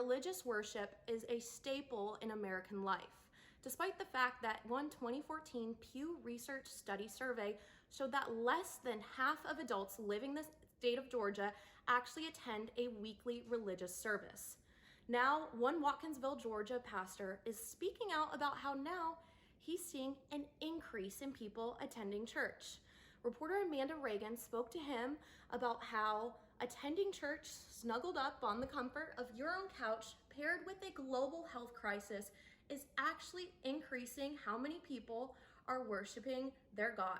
religious worship is a staple in American life, despite the fact that one 2014 Pew Research study survey showed that less than half of adults living in the state of Georgia actually attend a weekly religious service. Now, one Watkinsville, Georgia pastor is speaking out about how now he's seeing an increase in people attending church. Reporter Amanda Reagan spoke to him about how attending church snuggled up on the comfort of your own couch paired with a global health crisis is actually increasing how many people are worshiping their God.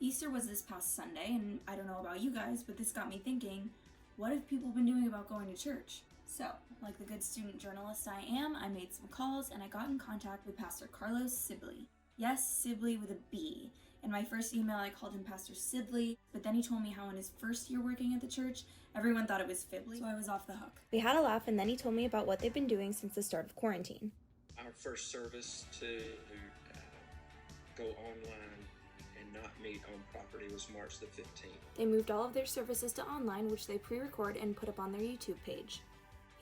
Easter was this past Sunday, and I don't know about you guys, but this got me thinking, what have people been doing about going to church? So, like the good student journalist I am, I made some calls and I got in contact with Pastor Carlos Sibley. Yes, Sibley with a B. In my first email, I called him Pastor Sibley, but then he told me how in his first year working at the church, everyone thought it was Fibley, so I was off the hook. We had a laugh, and then he told me about what they've been doing since the start of quarantine. Our first service to go online and not meet on property was March the 15th. They moved all of their services to online, which they pre-record and put up on their YouTube page.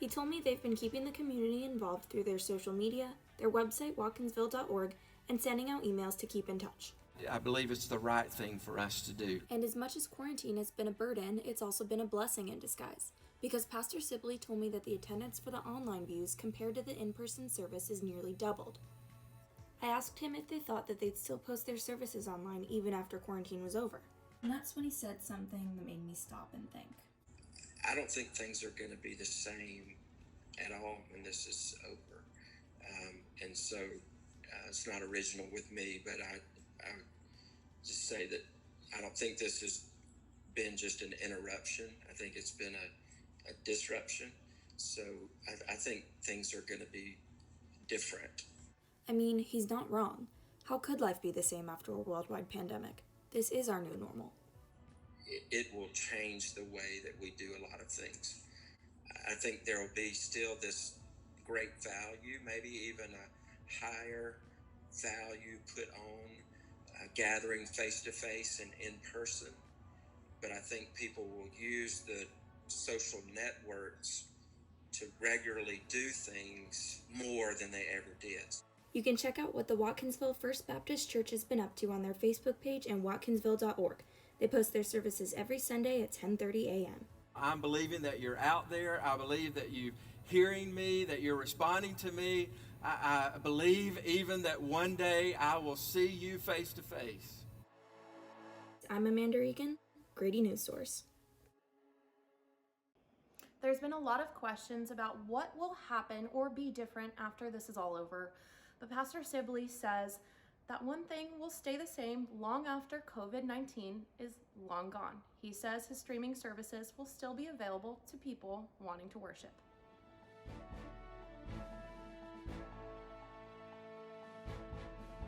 He told me they've been keeping the community involved through their social media, their website, Watkinsville.org, and sending out emails to keep in touch. I believe it's the right thing for us to do. And as much as quarantine has been a burden, it's also been a blessing in disguise. Because Pastor Sibley told me that the attendance for the online views compared to the in-person service is nearly doubled. I asked him if they thought that they'd still post their services online even after quarantine was over. And that's when he said something that made me stop and think. I don't think things are going to be the same at all when this is over. And so it's not original with me, but I just say that I don't think this has been just an interruption. I think it's been a disruption. So I think things are going to be different. I mean, he's not wrong. How could life be the same after a worldwide pandemic? This is our new normal. It will change the way that we do a lot of things. I think there will be still this great value, maybe even a higher value put on gathering face-to-face and in person. But I think people will use the social networks to regularly do things more than they ever did. You can check out what the Watkinsville First Baptist Church has been up to on their Facebook page and Watkinsville.org. They post their services every Sunday at 10:30 a.m. I'm believing that you're out there. I believe that you're hearing me, that you're responding to me. I believe even that one day I will see you face to face. I'm Amanda Reagan, Grady Newsource. There's been a lot of questions about what will happen or be different after this is all over. But Pastor Sibley says that one thing will stay the same long after COVID-19 is long gone. He says his streaming services will still be available to people wanting to worship.